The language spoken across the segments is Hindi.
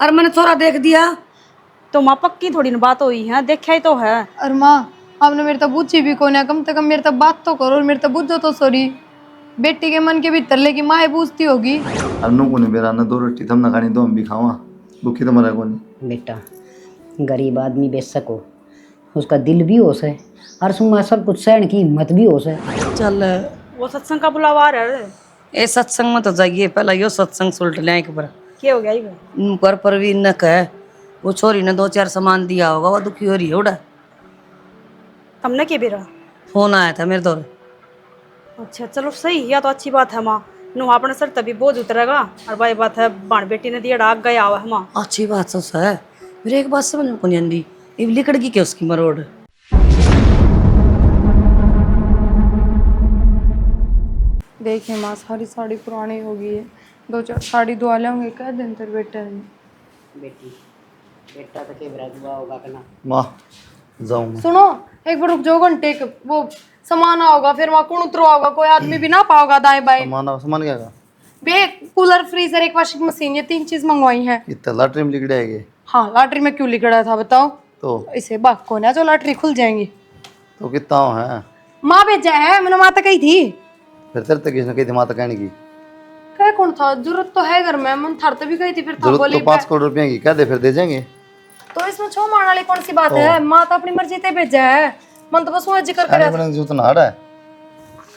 और मैंने छोरा देख दिया। तो माँ पक्की थोड़ी ना बात हुई है, देखा ही तो है। अरे माँ आपने मेरे तक पूछी भी कौन है, कम से कम मेरे तक बात तो करो और मेरे तक बुझो तो सॉरी। बेटी के मन के भीतर लेके माँ पूछती होगी। अन्नू को नहीं बेरा ना 2 रोटी थम ना खानी तो हम भी खावा भूखी तो मरा को नहीं। बेटा गरीब आदमी बेशक हो, उसका दिल भी होश है और सुमा सब कुछ सहन की हिम्मत भी होश है। चल वो सत्संग का बुलावा आ रहा है। ए सत्संग में तो जाइए, पहला यो सत्संग सुलट ले एक बार। क्या हो गया ये? पर परवीन न कहे वो छोरी ने 2-4 सामान दिया होगा, वो दुखी हो रही है उड़ा। हमने क्या बेरा? फोन आया था मेरे दौर। अच्छा चलो सही, या तो अच्छी बात है माँ। नु अपने सर तभी बोझ उतरेगा। और भाई बात है बाण बेटी ने दिया डाक गया हुआ है माँ। अच्छी बात तो है। मेरे एक बात समझ में नहीं आंदी, ये लिकड़ की क्या उसकी मरोड़। देखिए माँ सारी साड़ी पुरानी हो गई है, 2-4 साड़ी धुआ लेंगे कह दिन तेरे बेटे ने। बेटी बेटा तो केवरा दुआ होगा कना। माँ जाऊँ मैं। सुनो एक बार रुक जाओ घंटे वो सामान होगा, फिर वहाँ कौन उतरवा होगा, कोई आदमी भी ना पाओगा दाएं बाएं। सामान क्या का? बे कूलर फ्रीजर एक वॉशिंग मशीन, ये 3 चीज मंगवाई है। इतना लॉटरी में लिखड़ा है ये? हाँ लॉटरी में क्यों लिखड़ा था बताओ? तो इसे बात कौन है जो लॉटरी खुल जाएंगी। तो कितना है? माँ भेजा है, मैंने माता कही थी। फिर तेरे तक किसने कही थी माता कहने की? कह कौन था, जरूरत तो है घर में, मन थरते भी गई थी फिर था जरूरत बोली तो 5 करोड़ रुपए की, क्या दे फिर दे जाएंगे। तो इसमें छो मारने वाली कौन सी बात है, माँ तो अपनी मर्जी से भेजा है, मन तो बस वो जिक्र खाने करे। पीने की जरूरत ना है,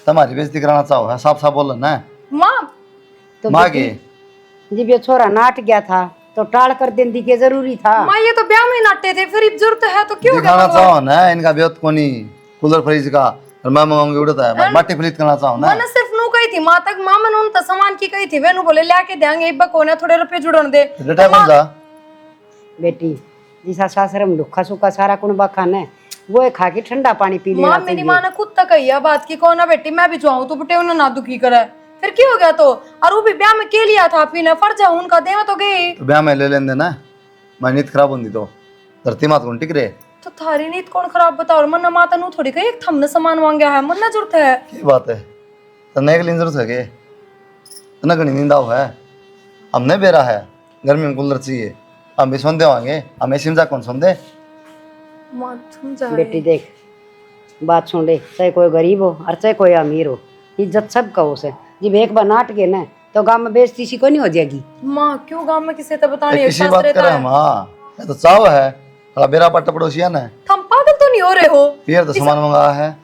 तुम्हारी बेइज्जती कराना चाहो है, साफ साफ बोलना ना है। माँ तो माँ के जब ये छोरा नाट गया था तो टाल कर देंदी के जरूरी था। माँ ये तो ब्याह में नाटे थे, फिर जरूरत है तो क्यों दिखाना चाहो ना इनका ब्योत कोनी कूलर फ्रिज का, और मैं मंगाऊंगी उड़ता है माटी फलित करना चाहो ना। मैंने सिर्फ नू कही थी माँ तक, माँ मैंने उन सामान की कही थी, वे नू बोले लेके देंगे इब्बा कोने थोड़े रुपए जुड़न दे। बेटा कौन जा बेटी जिसा सासरम दुखा सुखा सारा कुणबा खाने वो खा के ठंडा पानी पी लेना माँ मेरी चाहिए। माँ ने खुद तक कही है बात की, कौन है बेटी मैं भी जाऊँ तो बेटे उन्हें ना दुखी करे, फिर क्यों हो गया तो। और वो भी ब्याह में के लिया था पीने, फर्ज है उनका, दे में तो गई। तो ब्याह में ले लेन देना, मैं नींद खराब होती तो धरती मात कौन टिक रहे। तो थारी नीत कौन खराब बताओ, और मन्ना माता नू थोड़ी कही हमने सामान मांगा है, मन्ना जरूरत है। क्या बात है, तन्ने के लिए जरूरत है के तना घनी नींद आओ है, हमने बेरा है गर्मी में कूलर चाहिए, हम भी सुन देवांगे, हमें सिमजा कौन सुन दे। माँ समझा बेटी देख बात सुन ले, चाहे कोई गरीब हो और चाहे कोई अमीर हो, इज्जत सबका हो से। जब एक बार नाट गए ना तो गांव में बेइज्जती सी को नहीं हो जाएगी। माँ क्यों गांव में किसी से बतानी है, किसी सास बात रहता करे है। माँ ये तो चाव है, थोड़ा बेरा पट्टा पड़ोसिया ने हम पागल तो नहीं हो रहे हो। फिर तो सामान मंगाया है,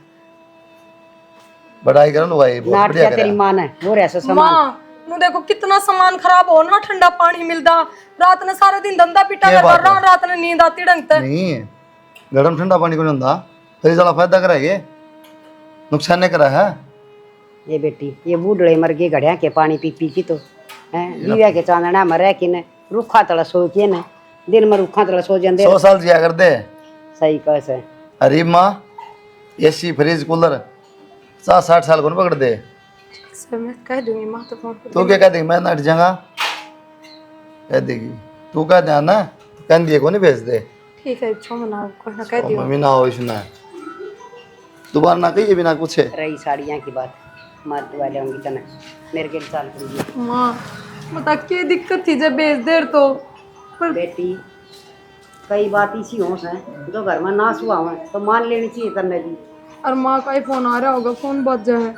बढ़ाई करो भाई बहुत नाट बढ़िया क्या तेरी करे। मां है वो ऐसा सामान। माँ नू देखो कितना सामान खराब हो ना, ठंडा पानी मिलता, रात ने सारा दिन धंधा पिटा क्या करता, बात है? रात ने नींद आती ढंग से। नहीं गरम ठंडा पानी को नहीं होता, फिर ज्यादा फायदा कराएंगे नुकसान नहीं करा है। ये बेटी ये बूढ़े मर गए घड़िया के पानी पी पी की तो है दिव्या के चांदना मरे कि ने रुखा तला सो के ने दिन में रुखा तला सो जंदे 100 साल जिया कर दे। सही कैसे। अरे माँ एसी फ्रिज कूलर 60 साल को नहीं पकड़ दे। सर मैं कह दूंगी माँ तो फोन तू क्या कह देगी मैं नट जाऊंगा, कह देगी तू कह दे ना कह दिए को नहीं भेज दे। ठीक है छो मना कोई ना कह दियो। मम्मी ना हो इसने दोबारा ना कहिए बिना पूछे। रही साड़ियाँ की बात मार दुआ लेंगी तने मेरे के चाल करिए। माँ बता क्या दिक्कत थी जब बेच देर तो पर बेटी कई बात इसी होश है जो घर में नाश हुआ है तो मान लेनी चाहिए तन्ने भी। और माँ का ही फोन आ रहा होगा, फोन बज जाए।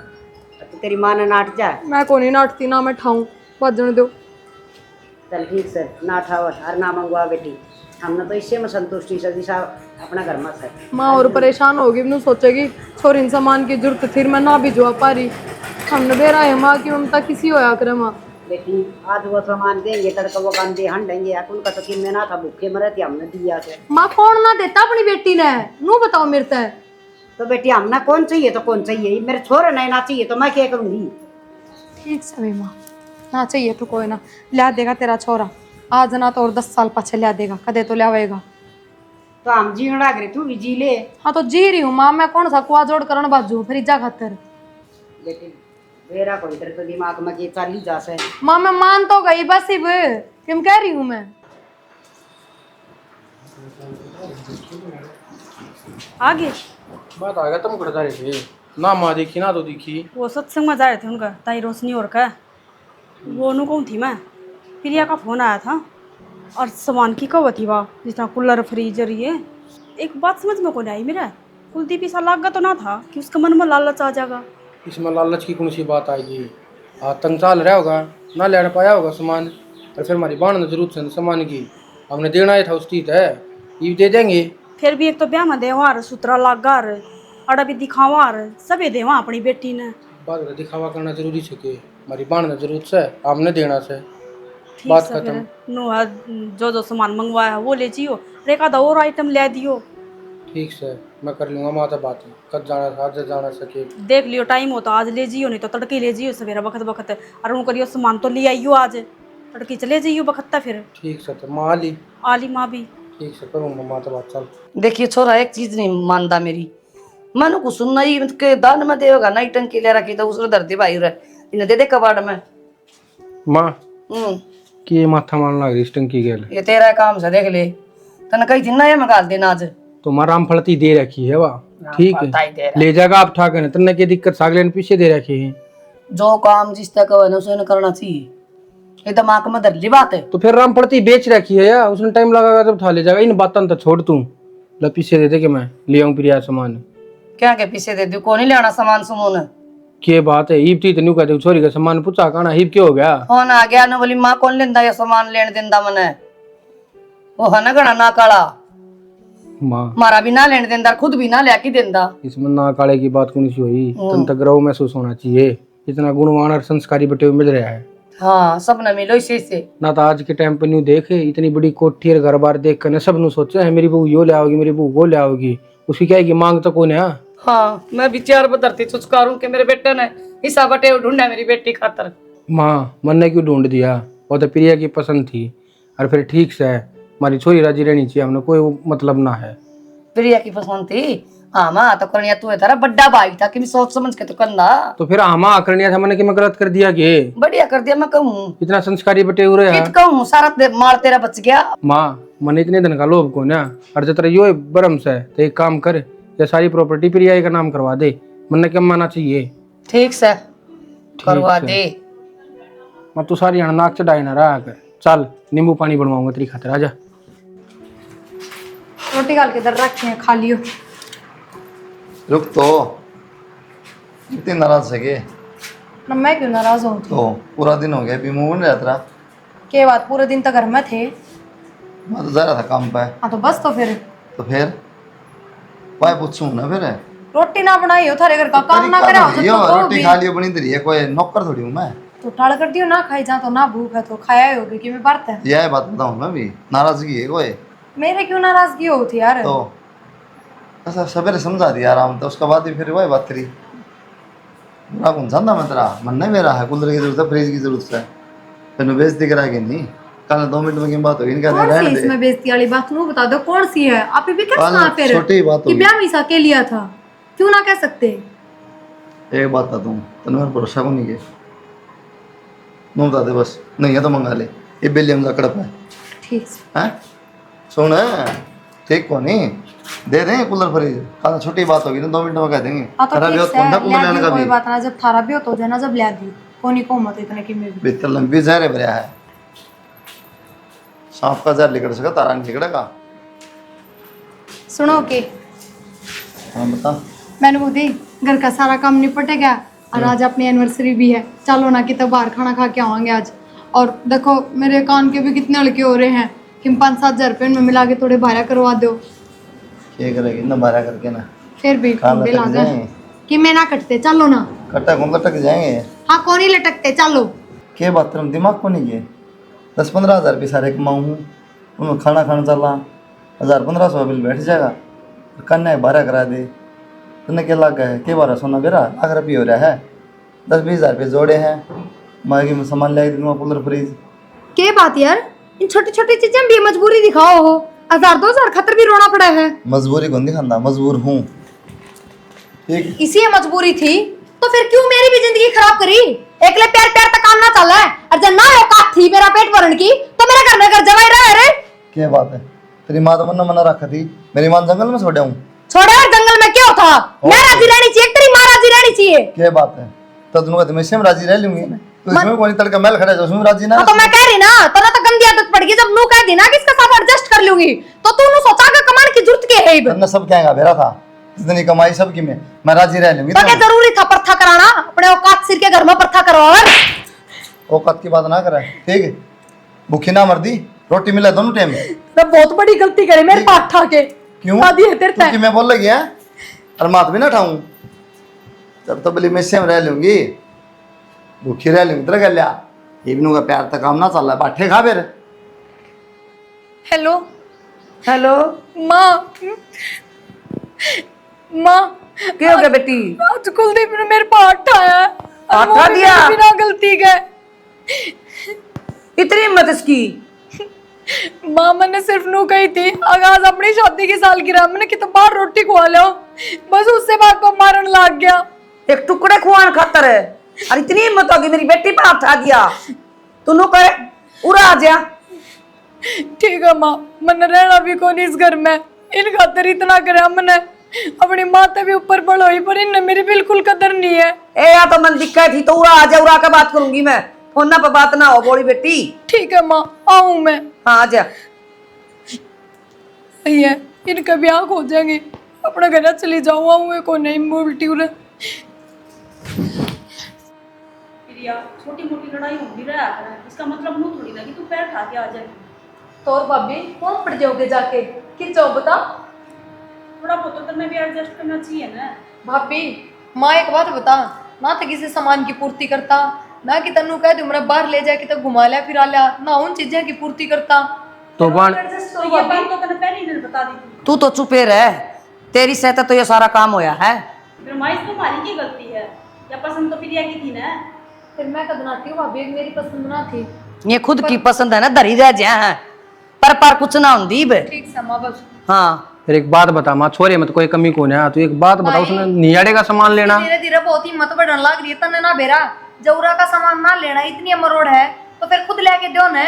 तो तेरी माँ ने नाट जाए। मैं को नहीं नाटती ना मैं ठाऊं, बजने दो। चल ठीक से ना ठाओ और ना मंगवा बेटी, हमने तो इससे में संतुष्टि से दिशा अपना घर में है। माँ और परेशान होगी, नू सोचेगी छोरी सामान की जरूरत थी मैं ना भिजवा पा रही, हमने बेरा है माँ की ममता किसी होया करे। माँ बेटी आज वो सामान देंगे तड़का वो कांदे हंडेंगे उनका तो किन में ना था भूखे मरे थे हमने दिया से। माँ कौन ना देता अपनी बेटी ने, नू बताओ मेरे से। तो बेटी हमने कौन चाहिए तो कौन चाहिए, मेरे छोरे नहीं ना चाहिए तो मैं क्या करूँगी। ठीक से माँ ना चाहिए तो कोई ना ला देगा तेरा छोरा, आज ना तो और 10 साल पाछे ला देगा, कदे तो लावेगा। तो हम जीवन लाग रहे तू भी जी ले। हाँ तो जी रही हूँ माँ, मैं कौन सा कुआ जोड़ करने बाजू फिर इज्जा खातर। बेटी मेरा कोई तेरे तो दिमाग में ये चाली जा से। माँ मैं मान तो गई बस इब किम कह रही हूँ मैं। आगे बात आ गया तुम करता रहे थे ना, माँ देखी ना तो दिखी। वो सत्संग में जा रहे थे उनका ताई रोशनी और का, वो उन्हों कौन थी मैं, प्रिया का फोन आया था और सामान की कवत ही वाह, जिस तरह कूलर फ्रीजर ये। एक बात समझ में को नहीं आई मेरा, कुलदीप ऐसा लागा तो ना था कि उसका मन में लालच आ जाएगा। इसमें लालच की कौन सी बात आएगी? तंग चाल रहा होगा, ना ले पाया होगा सामान, और फिर हमारी बाण जरूरत है सामान की, हमने देना ही था उसकी है, ये दे देंगे। फिर भी एक तो ब्याह में देवार सुतरा लागार अड़ा भी दिखावार सबे देवा अपनी बेटी ने। बात दिखावा करना जरूरी है कि हमारी बाण जरूरत है, हमने देना से ठीक बात से खत्म। फिर नुआ जो सामान मंगवाया वो ले जियो, एक आधा और आइटम ले दियो। ठीक से मैं कर लूँगा माता बात, कब जाना था आज जाना सके। देख लियो टाइम हो तो आज ले जियो, नहीं तो तड़के ले जियो सवेरा वक्त वक्त। और वो करियो सामान तो ले आइयो आज, तड़के चले जाइयो बखत्ता फिर। ठीक से तो माँ ली, आली माँ भी ठीक से करूँगा माता बात। चल देखिए छोरा एक चीज नहीं मानता मेरी, मनु को सुनना ही के दान में देगा ना टंकी ले रखी तो उसने धरती भाई रहे इन्हें दे दे कबाड़ में। माँ हम्म, कि ये माथा मारना लग रही इस टंकी के लिए, ये तेरा काम से देख ले, तने कही थी ना ये मंगा देना आज। तो माँ रामफलती दे रखी है वाह, ठीक बताई है दे रहा। ले जाएगा आप ठाक है, तन्ने की दिक्कत सागले ने पीछे दे रखी है। जो काम जिस तक है उसे करना चाहिए, ये दिमाग में धर ली बात है। तो फिर रामफलती बेच रखी है यार, उसने टाइम लगागा जब था ले जाएगा। इन बातों तो छोड़ तू, ला पीछे दे दे के मैं ले आऊँ प्रिया सामान। क्या के पीछे दे दू को नहीं लेना सामान सुमोन के बात है ईब थी तो न्यू कहते छोरी का सामान पूछा कहना ईब क्यों हो गया। कौन आ गया ना बोली माँ कौन लेंदा ये सामान लेने देंदा मने, वो है ना गणा ना काला माँ मारा भी ना लेने देंदा खुद भी ना लेके देंदा। इसमें ना काले की बात कौन सी हुई, तन तक ग्रह महसूस होना चाहिए, इतना गुणवान और संस्कारी बटे हुए मिल रहा है। हाँ सब न मिलो इसी से। ना तो आज के टाइम पे न्यू देखे इतनी बड़ी कोठी और घर बार देख कर सब नु सोचे है मेरी बहू यो ले आओगी, मेरी बहू वो ले आओगी, उसकी क्या है कि मांग तो कौन है। हाँ मैं विचार बदलती चुचकारूं के मेरे बेटे ने हिस्सा बटे ढूंढा मेरी बेटी खातर। माँ मन ने क्यों ढूंढ दिया, वो तो प्रिया की पसंद थी, और फिर ठीक से हमारी छोरी राजी रहनी चाहिए, हमने कोई मतलब ना है। प्रिया की पसंद थी, हाँ माँ तो करनिया तू है तारा बड्डा भाई था कि मैं सोच समझ के तो करना। तो फिर आमा करनिया था मैंने कि मैं गलत कर दिया कि बढ़िया कर दिया मैं कहूँ, इतना संस्कारी बटे हुए हैं। कहूँ सारा माल तेरा बच गया। माँ मन इतने दिन का लोभ को ना, और जब यो बरम से तो एक काम कर, ये सारी प्रॉपर्टी प्रिया का नाम करवा दे, मन क्या माना चाहिए। ठीक से करवा दे। मैं तू सारी नाक चढ़ाई ना रहा कर, चल नींबू पानी बनवाऊंगा तेरी खातिर, आजा। रोटी गाल के इधर रखे हैं, खा लियो। रुक तो, इतनी नाराज है के? ना मैं क्यों नाराज हूँ? तो पूरा दिन हो गया भी मुंह नहीं रहता। के बात पूरे दिन तक घर में थे? मैं तो जा रहा था काम पे। हाँ तो बस, तो फिर वाई पूछूं ना फिर। रोटी ना बनाई हो थारे घर का काम ना करा हो यो जब तो रोटी खा लियो बनी दरी है, कोई नौकर थोड़ी हूँ मैं। तो टाल कर दियो ना, खाई जा तो ना भूख है तो खाया ही होगी कि मैं बात है। यह बात बताऊँ मैं भी, नाराजगी है कोई? मेरे क्यों नाराजगी होती यार? तो ऐसा सवेरे समझा दिया आराम, तो उसके बाद ही फिर वही बात करी। बुरा कौन समझा मैं तेरा, मन नहीं मेरा है, कूलर की जरूरत है, फ्रिज की जरूरत है, फिर बेइज्जती कराएगी नहीं। कल 2 मिनट में बात होगी, इनका कौन सी रहने दे। इसमें बेइज्जती वाली बात नू बता दो, कौन सी है? आप भी क्या सुना फिर छोटी बात कि होगी। ब्याह मिसा के लिया था, क्यों ना कह सकते? एक बात था तुम तेन भरोसा को नहीं किया, तुम बता दे बस, नहीं है तो मंगा ले, ये बेलियम का कड़प है। ठीक हैं सुन, ठीक को नहीं दे दें कूलर फ्रिज, खाना छोटी बात होगी ना, 2 मिनट में कह देंगे। हाँ तो तेरा भी ठीक होता है है, कूलर लेने का कोई भी बात ना, जब थारा भी हो तो जाना, जब ले दी कोनी को मत इतने की में भी। भीतर लंबी जहर भरिया है, सांप का जहर निकल सका, तारा नहीं निकलेगा। सुनो के हाँ बता। मैंने बोली घर का सारा काम निपटे गया और आज अपनी एनिवर्सरी भी है, चलो ना कि तो बाहर खाना खा के आवांगे आज। और देखो मेरे कान के भी कितने हल्के हो रहे हैं कि 5-7 हज़ार रुपये में मिला के थोड़े भाड़ा करवा दो। क्या करेगी ना बारह करके ना, फिर भी काम बिल आ लटक जाए जाएंगे, कि मैं ना कटते, चलो ना। कट्टा घूम लटक जाएंगे। हाँ कौन ही लटकते, चलो। क्या बात तुम दिमाग को नहीं किए, 10-15 हज़ार भी सारे कमाऊँ हूँ, उनमें खाना खाना चल रहा, 1000-1500 बिल बैठ जाएगा, कन्या 12 करा दे, तुमने क्या लग गया है? क्या 12 सोना बेरा लाख रुपये हो रहा है, 10-20 हज़ार रुपये जोड़े हैं, मैगी में सामान ला दूंगा, कूलर फ्रिज। क्या बात यार, इन छोटी छोटी चीजें भी मजबूरी दिखाओ हो, 1000-2000 खतर भी रोना पड़ा है। मजबूरी कौन दिखाता, मजबूर हूँ। ठीक, इसी मजबूरी थी तो फिर क्यों मेरी भी जिंदगी खराब करी? एकले प्यार प्यार तक काम ना चला है, और जब ना औकात थी मेरा पेट भरने की तो मेरे घर में घर जवाई रहा रे। क्या बात है, तेरी माँ तो मना रखा थी, मेरी माँ जंगल में छोड़ा हूँ। छोड़ा जंगल में क्यों था? मैं राजी रहनी चाहिए, तेरी माँ राजी रहनी चाहिए। क्या बात है, तो दोनों का मैं राजी रह लूंगी, तो इसमें कोई तड़का मैल खड़ा है उसमें राजी ना हाँ तो मैं कह रही ना तना तो गंदी आदत पड़ गई जब नू कह दी ना कि इसके साथ एडजस्ट कर लूंगी तो तू नू सोचा का कमाने की जरूरत के है तन्ने सब क्या है बेरा था जितनी कमाई सब की मैं राजी रह लूंगी तो क्या जरूरी था प्रथा कराना अपने औकात सिर के घर में प्रथा करवाओ औकात की बात ना करे ठीक है भूखी ना मर्दी रोटी मिले दोनों टाइम मैं बहुत बड़ी गलती करी मेरे पास ठा के क्यों शादी है तेरे क्योंकि मैं बोल लगी है और मात भी ना उठाऊं तब तो बली मैं सेम रह लूंगी भूखी रह लूंगी तेरा गल्या इब्नू का प्यार तक काम ना चल रहा बाठे खा फिर हेलो हेलो माँ माँ क्या हो गया बेटी? आज कुलदीप ने मेरे पास उठाया उठा दिया? बिना गलती के इतनी हिम्मत इसकी? माँ मैंने सिर्फ नू कही थी आगाज अपनी शादी की सालगिरह मैंने कि तो बाहर रोटी खुआ लो बस उससे बाद पर मारन लग गया एक टुकड़े खुआन खातर है और इतनी हिम्मत होगी मेरी बेटी पर हाथ उठा दिया तू नो करे उड़ा आ जा। ठीक है माँ मैंने रहना भी कौन इस घर में इन खातर इतना करे मैंने अपनी माता भी ऊपर बढ़ोई पर इनने मेरी बिल्कुल कदर नहीं है ए या तो मन दिक्कत थी तो उड़ा आ जा उड़ा के बात करूंगी मैं फोन पे बात ना हो बोली बेटी। ठीक है माँ आऊं मैं हाँ आ जा। सही है इनका ब्याह हो जाएंगे अपना घर चली जाऊँ आऊँ को नहीं उल्टी उल्टी छोटी मोटी लड़ाई हो भी रहा है इसका मतलब नू थोड़ी ना कि तू पैर खा के आ जाएगी। तो और भाभी कौन पड़ जाओगे जाके किस जाओ बता थोड़ा बहुत तो मैं भी एडजस्ट करना चाहिए ना। भाभी माँ एक बात बता ना तो किसी सामान की पूर्ति करता ना कि तन्नू कह दू मेरा बाहर ले जाके तो घुमा लिया फिरा लिया ना उन चीजें की पूर्ति करता तो बाण तो ये बात तो तूने पहले ही नहीं बता दी थी। तू तो चुपे रह तेरी सहता तो ये सारा काम होया है। फिर माँ इसको तुम्हारी की गलती है या पसंद तो प्रिया की थी ना। फिर मैं कद बनाती हूँ भाभी मेरी पसंद ना थी ये खुद की पसंद है ना धरी रह जा है पर कुछ ना होंदी बे। ठीक से माँ बस हाँ फिर एक बात बता माँ छोरे में तो कोई कमी कौन है। तू एक बात बता उसने नियाड़े का सामान लेना धीरे धीरे बहुत हिम्मत बढ़ने लग रही है तन्ने ना बेरा जौरा का सामान ना लेना इतनी मरोड़ है तो फिर खुद लेके दो ना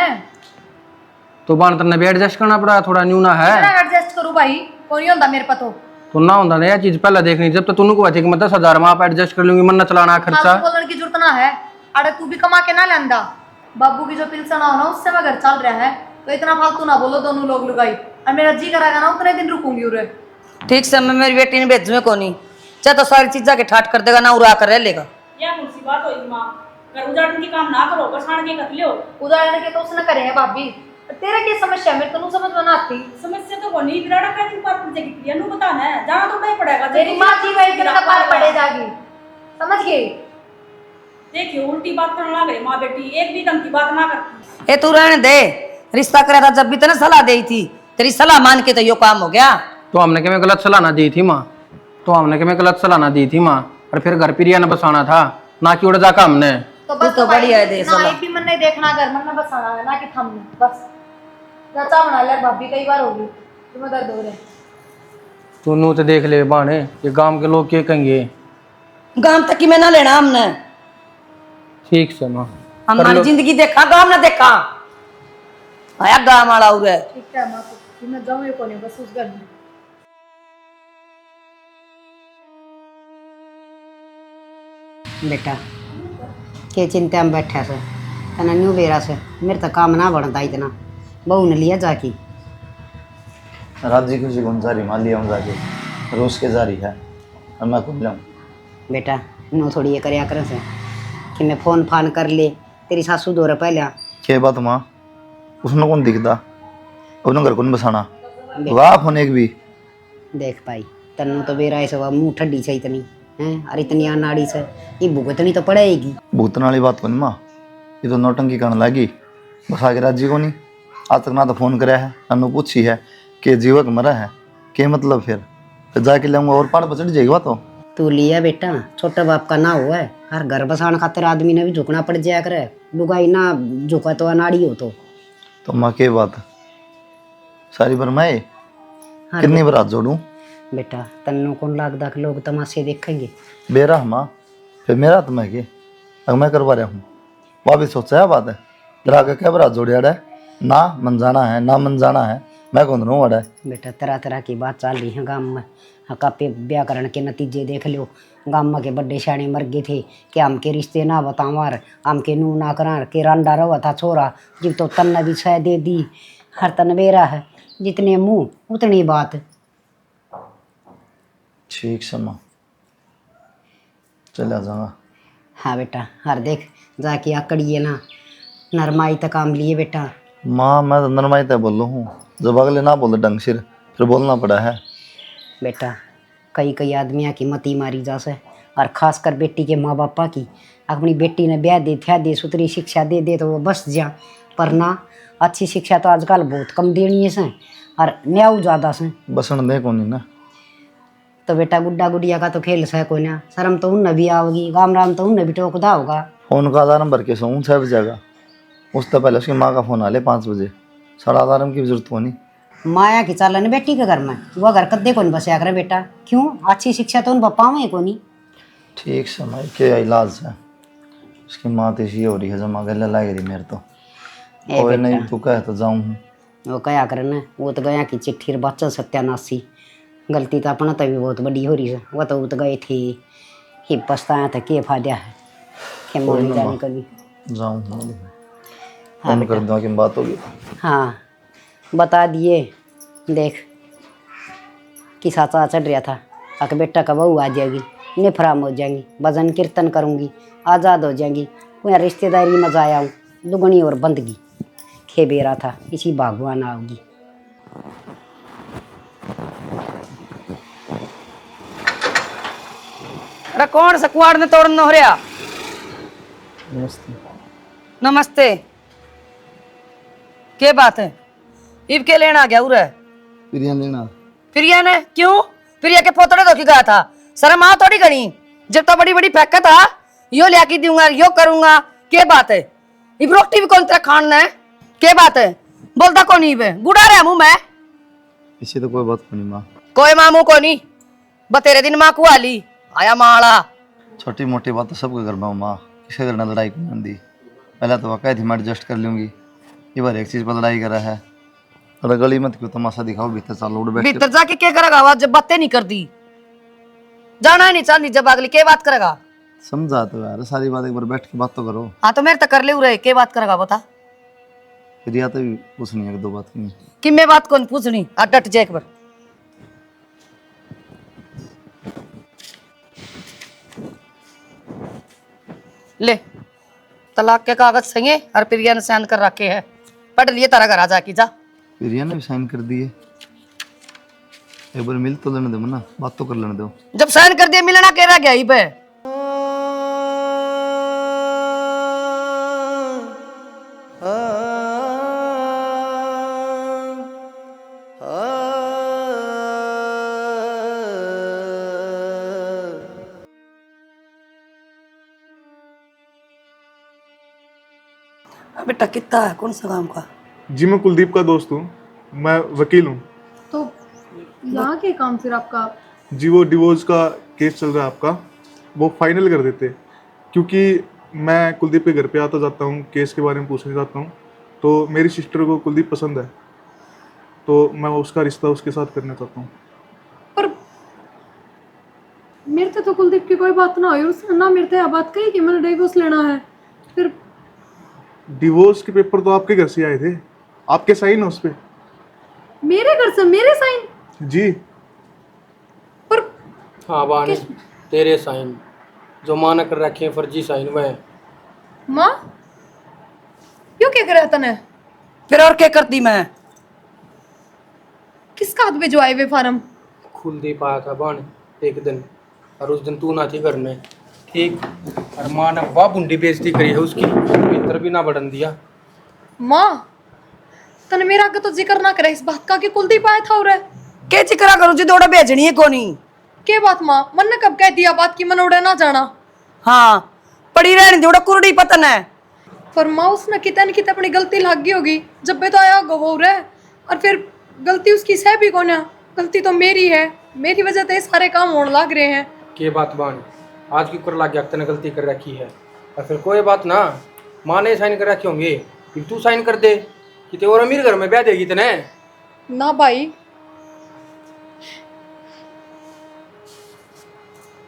तो बाण तेने भी एडजस्ट करना पड़ा थोड़ा न्यूना है एडजस्ट करूँ भाई कौन ही होता मेरे पतो तो ना होता ना यह चीज पहले देखनी जब तो तूने को थी कि मैं 10,000 में आप एडजस्ट कर लूंगी मन न चलाना खर्चा बोलने की जरूरत ना है अरे तू भी कमा के ना लेंदा बाबू की जो पिलसन हो ना उससे मैं घर चल रहा है तो इतना फालतू ना बोलो दोनों लोग लुगाई और मेरा जी करेगा ना उतने दिन रुकूंगी उरे ठीक से मैं मेरी बेटी ने भेज में कोनी चाहे तो सारी चीजा के ठाट कर देगा ना उड़ा कर रह लेगा। यह कौन सी बात होगी माँ घर उजाड़ने की काम ना करो बसाण के कर लियो। उदाहरण के तो उसने करे है भाभी तेरा क्या समस्या है मेरे को समझ में ना आती समस्या तो कोनी बिराड़ा का दिन पर पूछे की नु बताना है जाना तो नहीं पड़ेगा। तेरी माँ की वही तेरा पार पड़े जागी समझ गई देखिए उल्टी बात करने लग गई माँ बेटी एक भी ढंग की बात ना करती। ए तू रहने दे रिश्ता करा था जब भी तेने सलाह दी थी तेरी सलाह मान के तो यो काम हो गया। तो हमने कि मैं गलत सलाह ना दी थी माँ तो हमने कि मैं गलत सलाह ना दी थी माँ और फिर घर प्रिया ने बसाना था ना कि उड़ जाका हमने तो बस तो बढ़िया है दे ना सलाह। एक भी मन नहीं देखना घर मन में बसाना है ना कि थमने बस चाचा बना ले भाभी कई बार होगी तुम्हें दर्द हो रहे तू नू तो देख ले बाणे ये गांव के लोग क्या कहेंगे गांव तक की में ना लेना हमने ठीक से माँ हमारी जिंदगी देखा गांव ना देखा आया गांव वाला उरे ठीक है माँ तो मैं जाऊँ को नहीं बस उस घर में बेटा के चिंता में बैठा से तना न्यू बेरा से मेरे तो काम ना बढ़ता इतना बहू ने लिया जाके राजी खुशी कौन सारी मान लिया हूँ जाके रोज के जारी है और मैं खुद जाऊँ बेटा नो थोड़ी ये करया करे से कि मैं फोन फान कर ले तेरी सासू दो रुपये लिया क्या बात माँ उसने कौन दिखता अपने घर कौन बसाना वाह फोन एक भी देख पाई तन्नू तो बेरा ऐसे हुआ मुँह ठंडी से इतनी हैं और इतनी नाड़ी से ये भुगतनी तो पड़ेगी भूतन वाली बात कौन माँ ये तो नौटंकी करने लगी बसा के राजी को नहीं आज तक ना तो फोन कराया है ना पूछी है कि जीवक मरा है क्या मतलब फिर जाके लाऊंगा और पहाड़ पर चढ़ जाएगी बात तो तू लिया बेटा छोटे बाप का ना हुआ है हर घर बसाने खातिर आदमी ने भी झुकना पड़ जाया करे लुगाई ना झुका तो अनाड़ी हो तो माँ के बात सारी बरमाए कितनी बार हाथ जोड़ूं बेटा तन्नू कौन लाख दाख लोग तमाशे देखेंगे बेरा माँ फिर मेरा तो मैं के अगर मैं करवा रहा हूँ वह भी सोचा है बात है जरा के क्या बार हाथ जोड़िया है ना मन जाना है ना मन जाना है मैं कौन रहूँ वाड़ा है बेटा तरह तरह की बात चल रही है गाँव में हका पे व्याकरण के नतीजे देख लो गाम के बड़े शाणे मर गए थे कि हमके रिश्ते ना बतावार, हमके नू ना करार के रंडा रवा था छोरा, जब तो तन भी छह दे दी, हर तन बेरा है, जितने मुंह उतनी बात। ठीक से माँ, चला जाऊंगा। हाँ बेटा, हर देख जाके आकड़िए ना, नरमाई तक काम लिए बेटा। माँ मैं तो नरमाई तय बोल रहा हूँ, जब अगले ना बोले ढंग से फिर बोलना पड़ा है। बेटा कई कई आदमियों की मती मारी जा से, और खासकर बेटी के माँ बापा की। अपनी बेटी ने ब्याह दे थ्या दे सुतरी शिक्षा दे दे तो वो बस जा, पर ना अच्छी शिक्षा तो आजकल बहुत कम देनी है से, और न्याऊ ज़्यादा से। बसन दे कौन ना। तो बेटा गुड्डा गुड़िया का तो खेल से को ना, शर्म तो उन भी आओगी, गाम राम तो उन भी टोकदा होगा। फोन का आधार नंबर के सोऊं 6 बजे का, उससे पहले उसकी माँ का फ़ोन आ ले 5 बजे। सारा आधार की जरूरत होनी। माया की चालन बेटी के घर में, वो घर कद्दे को नहीं बसया करे बेटा, क्यों अच्छी शिक्षा तो उन पापा में को नहीं। ठीक समय के इलाज है, उसकी माँ तो इसी हो रही है, जमा गले लाई रही मेरे तो। ए कोई बेटा, नहीं तू कह तो जाऊँ। वो कया करे ना, वो तो गया की चिट्ठी र बच्चा सत्यानाशी, गलती तो अपना तभी बहुत बड़ी हो रही है। वो तो गए थे ही पछताया था, के फायदा है के मान जाने कभी जाऊँ। हाँ फोन कर दूँ कि बात होगी। हाँ बता दिए, देख किसा चा चढ़ रहा था, अक बेटा का बहू आ जाएगी, निफराम हो जाएंगी, भजन कीर्तन करूँगी, आज़ाद हो जाएंगी, कोई रिश्तेदारी में जाया हूँ, दुगनी और बंदगी खे बेरा था, इसी भगवान आओगी। अरे कौन सा कुआड़ ने तोड़ना हो रहा? नमस्ते। के बात है? इब के लेना आ गया उरे? प्रिया लेना। प्रिया ने क्यों? प्रिया के पोतड़े धोके गया था, शर्म आ थोड़ी गणी, जब तो बड़ी बड़ी फेंका था, यो ले आके दूंगा, यो करूंगा, के बात है? इब रोटी भी कौन तेरा खाना है? के बात है? बोलता कौन इब? गुड़ा रहा मुंह में। इसी तो कोई बात नहीं माँ। कोई मामू को नहीं, बतेरे दिन माँ को आली आया माला। छोटी मोटी बात तो सबके घर में हो माँ, किसके घर में लड़ाई क्यों बनती? पहले तो वह थी मैं एडजस्ट कर लूंगी, ये बार एक चीज पर लड़ाई करा है। अरे गली मत क्यों तमाशा दिखाओ, भीतर चलो उड़ बैठ भीतर जाके क्या करेगा? आवाज जब बातें नहीं करती, जाना ही नहीं चाहती, जब अगली के बात करेगा? समझा तो यार, सारी बात एक बार बैठ के बात तो करो। हाँ तो मेरे तक कर ले रहे, के बात करेगा बता? फिर या तो भी पूछनी है, 2 बात की कि मैं बात कौन पूछनी? आ डट जा एक बार। ले तलाक के कागज सही है, और प्रिया ने साइन कर रखे है, पढ़ लिए तारा घर आ जाके जा। प्रिया ने भी साइन कर दिए, एक बार मिल तो लेने दो ना, बात तो कर लेने दो। जब साइन कर दिया मिलना कह रहा गया ही पे। बेटा कितना है, कौन सा काम का? जी मैं कुलदीप का दोस्त हूँ, मैं वकील हूँ। तो यहाँ के काम फिर आपका? जी वो डिवोर्स का केस चल रहा है आपका, वो फाइनल कर देते, क्योंकि मैं कुलदीप के घर पे आता जाता हूँ, केस के बारे में पूछने जाता हूँ, तो मेरी सिस्टर को कुलदीप पसंद है, तो मैं उसका रिश्ता उसके साथ करना चाहता हूँ। पर मेरे से तो कुलदीप की कोई बात ना हुई, उसने ना मेरे से यह बात कही कि मैंने डिवोर्स लेना है। फिर डिवोर्स के पेपर तो आपके घर से आए थे, आपके साइन है उस पर? मेरे घर से मेरे साइन? जी पर हाँ बानी, तेरे साइन जो माना कर रखे हैं फर्जी साइन में। माँ क्यों क्या करे तने? फिर और क्या करती मैं? किसका हाथ में जो आए वे फार्म? कुलदीप आया था बान एक दिन, और उस दिन तू ना थी घर में, ठीक? और माँ ने वाह बुंडी बेइज्जती करी है उसकी, भीतर भी ना बढ़न दिया। माँ तने मेरा आगे तो जिक्र ना करे इस बात का कि कुलदीप आया था। और के चिकरा करूँ जी, दौड़ा भेजनी है कोनी? के बात माँ, मन ने कब कह दिया बात की मन उड़े ना जाना? हाँ पड़ी रहने दौड़ा, कुरड़ी पतन है। पर माँ उसने कितने न कितने अपनी गलती लाग गई होगी, जब भी तो आया होगा वो रे, और फिर गलती उसकी सह भी कौन है? गलती तो मेरी है, मेरी वजह से सारे काम होने लग रहे हैं। के बात बान, आज की कर लग गया तने गलती कर रखी है, और फिर कोई बात ना, माँ ने साइन कर रखे होंगे, फिर तू साइन कर दे कि ते और अमीर घर में ब्याह देगी तने। ना भाई,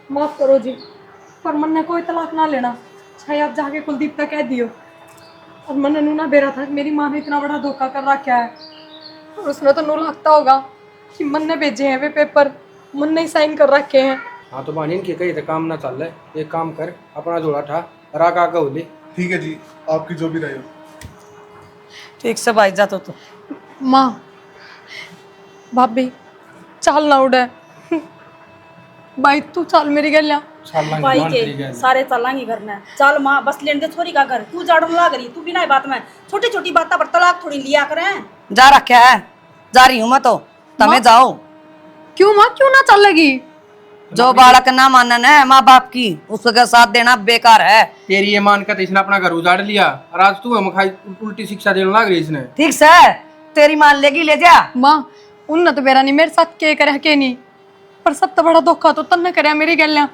माफ करो जी, पर मन ने कोई तलाक ना लेना, चाहे आप जाके कुलदीप तक कह दियो। और मन नू ना बेरा था कि मेरी माँ ने इतना बड़ा धोखा कर रखा है, और उसने तो नू लगता होगा कि मन ने भेजे हैं वे पेपर, मन ने ही साइन कर रखे हैं। हाँ तो बानी इनके कहीं तो काम ना चल रहा, एक काम कर अपना जोड़ा ठा राग आगा हो ले। ठीक है जी, आपकी जो भी रहे हो। ठीक से भाई जातो तो माँ भाभी चाल ना उड़े, भाई तू चाल मेरी गलियां। भाई के सारे चलांगी घर में, चल माँ बस लेने दे छोरी का घर, तू झाड़ू लाग रही, तू बिना बात में छोटी छोटी बातों पर तलाक थोड़ी लिया करें। जा रखा है, जा रही हूँ मैं तो, तमें जाओ। क्यों माँ, क्यों ना चलेगी? जो बालक ना मानन है माँ बाप की, उसका साथ देना बेकार है। तेरी ये मान कर इसने अपना घर उजाड़ लिया और आज तू हम खाई उल्टी शिक्षा देने लग रही इसने। ठीक से तेरी मान लेगी, ले जा। माँ उनने तो बेरा नहीं मेरे साथ के करे के नहीं, पर सब तो बड़ा धोखा तो तन्ने करे मेरी गलियां।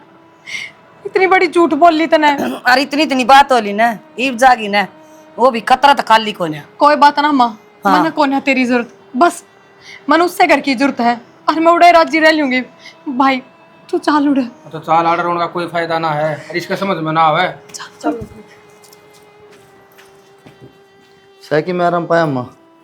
इतनी बड़ी झूठ बोल ली तने। अरे इतनी इतनी बात होली ना, ईब जागी ना, वो भी खतरा तो खाली को ना। कोई बात ना माँ, हाँ। मैंने कौन है तेरी जरूरत, बस मन उससे घर की जरूरत है, और मैं उड़े राजी रह लूंगी। भाई तू चाल उड़े। तो चाल आर्डर होने का कोई फायदा ना है और इसका समझ में ना आवे। साइकिल में आराम पाया अम्मा?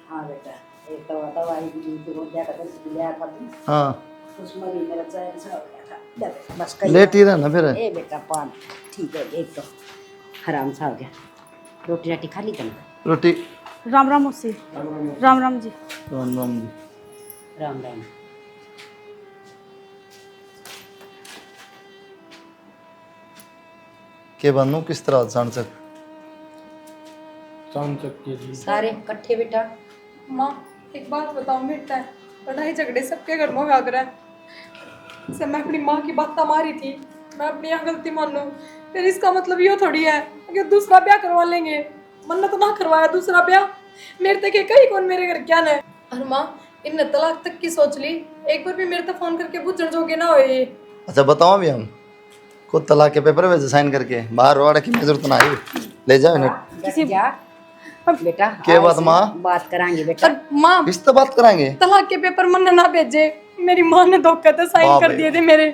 हाँ बेटा, एक तो दवाई भी रोज जाकर दस लिया खाती, हाँ उसमें भी मेरा चैन सा हो गया था। ले बेटा, बस कहीं लेट ही रहा ना फिर। ए बेटा पान ठीक है, एक तो हराम सा हो गया। रोटी राटी खा ली तुमने? रोटी। राम राम मौसी। राम राम जी। राम राम जी। राम राम। के बनू किस तरह चाणचक? चाणचक्य जी सारे इकट्ठे बेटा। माँ एक बात बताओ बेटा, लड़ाई झगड़े सबके घर में भाग रहा है। से मैं अपनी माँ की बात मारी थी, मैं अपनी यहाँ गलती मान लूँ, फिर इसका मतलब ये थोड़ी है कि दूसरा ब्याह करवा लेंगे। मन ने तो ना करवाया दूसरा ब्याह, मेरे तक कहीं कौन मेरे घर क्या है। और माँ इनने तलाक तक की सोच ली, एक बार भी मेरे तक फोन करके पूछने जोगे ना होए। अच्छा बताओ अभी हम खुद तलाक के पेपर पे साइन करके बाहर वाड़ा की जरूरत ना आई, ले जाओ इन्हें। किसी जा बेटा, के बात माँ? बात करांगे बेटा। और माँ किस तो बात कराएंगे? तलाक के पेपर मन ने ना भेजे, मेरी माँ ने धोखा से साइन वाह कर भाई। दिए थे मेरे।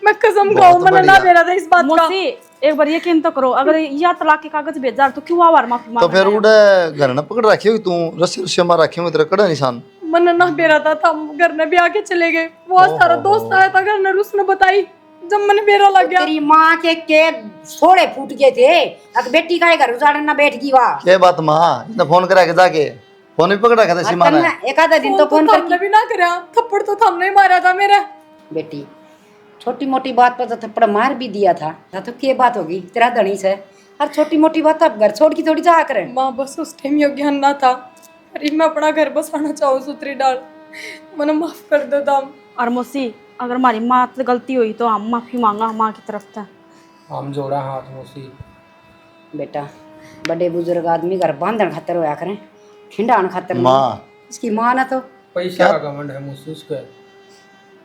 मैं कसम बहुत खाऊं मन ना बढ़िया। भेजा था इस बात का। मौसी एक बार यकीन तो करो, अगर या तलाक के कागज भेजा तो क्यों आवार माफी तो मांग फिर उड़े घर न पकड़ रखी होगी तू, रस्सी रस्सी मार रखी हुई तेरे कड़ा निशान। मन ना बेरा था, हम घर में भी आके चले गए। वो आज सारा दोस्त आया था घर में, उसने बताई जब मन बेरा लग गया। तेरी माँ के सोड़े फूट गए थे, अब बेटी का घर उजाड़न ना बैठ गई वाह। के बात माँ? इसने फोन करा के जाके फोन भी पकड़ा था सीमा ने। एक आधा दिन तो फोन हमने करके भी ना करा, थप्पड़ तो हमने मारा था मेरा। बेटी छोटी मोटी बात पर तो थप्पड़ मार भी दिया था, तो क्या बात होगी, तेरा धनी से हर छोटी मोटी बात अब घर छोड़ की थोड़ी जा करे। माँ बस उस टाइम योग्य ज्ञान ना था, अरे मैं अपना घर बसाना चाहूँ सूत्री डाल, मैंने माफ कर दो दाम। और मौसी अगर हमारी माँ से गलती हुई तो हम माफी मांगा माँ की तरफ से। हम जोड़ा हाथ मौसी। बेटा बड़े बुजुर्ग आदमी घर बांधन खातर होया करें, खिंडान खातर नहीं। माँ इसकी माँ ना तो पैसा का घमंड है मुझसे उसका,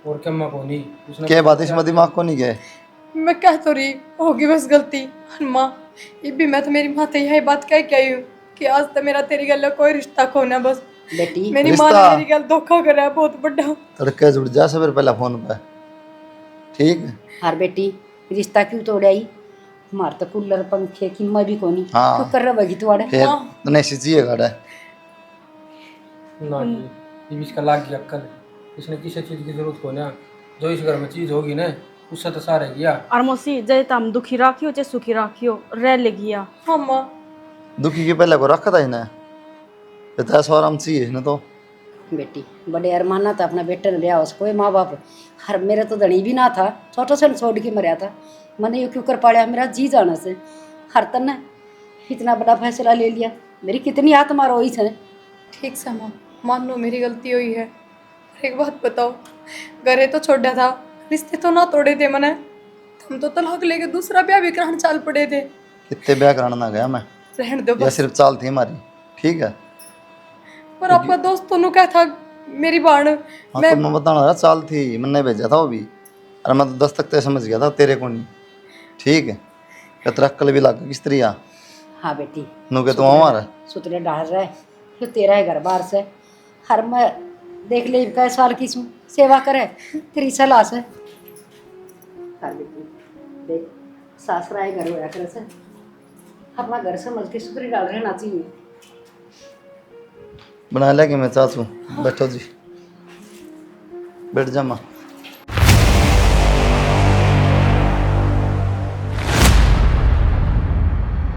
और क्या माँ को नहीं उसने। के बात इसमें दिमाग को नहीं गए? मैं कह तो रही होगी बस गलती। माँ ये भी मैं तो मेरी माँ से यही बात कह के आई हूँ कि आज तो मेरा तेरी गल कोई रिश्ता खोना, बस बेटी मेरी माँ ने रिश्ता? मेरी गल धोखा करा है बहुत बड़ा। तड़के जुड़ जा सवेर पहला फोन पे, ठीक है? हर बेटी रिश्ता क्यों तोड़ाई, हमार तो कूलर पंखे की मैं भी कोनी हाँ। क्यों कर रहा तुम्हारे। फिर तो नहीं चाहिए गाड़ा। ना जी ये भी इसका लाग गया अक्कल, इसने किसी चीज की जरूरत को ना, जो इस घर में चीज होगी ना उससे तो सारा गया। और मौसी जय हम दुखी राखियो चाहे सुखी राखियो रह ले गया। हाँ माँ दुखी के पहले को रखा था इन्हें, पिता सो आराम चाहिए न तो। बेटी बड़े अरमाना था अपना बेटे ने ब्याह उस कोई माँ बाप, हर मेरा तो धनी भी ना था, छोटो से छोड़ के मरिया था, मैंने ये क्यों कर पाया मेरा जी जाना से, हर तन ने इतना बड़ा फैसला ले लिया, मेरी कितनी आत्मा रोई है। ठीक से माँ मान लो मेरी गलती हुई है। एक बात बताओ, घरे तो छोड़ा था, रिश्ते तो ना तोड़े थे मैंने, हम तो तलाक लेके दूसरा ब्याह भी कराने चाल पड़े थे। कितने ब्याह कराना ना गया मैं, रहने दो या बस। सिर्फ चाल थी हमारी, ठीक है? पर आपका दोस्त तो क्या था मेरी बाण हाँ मैं तो मैं बताना रहा चाल थी, मैंने भेजा था वो भी, अरे मैं तो 10 तक तो समझ गया था तेरे को नहीं, ठीक है? तेरा अक्ल भी लग किस तरिया हाँ बेटी नु के तू हमारा सुतले डाल रहा है, क्यों तेरा है घर बार से, हर मैं देख ले कै साल की सू सेवा करे तेरी सलाह से। कर देती। देख सासराए घर होया करे से, अपना घर समझ के सुधरी डाल रहना चाहिए। बना लिया कि मैं चाचू बैठो जी, बैठ जा माँ।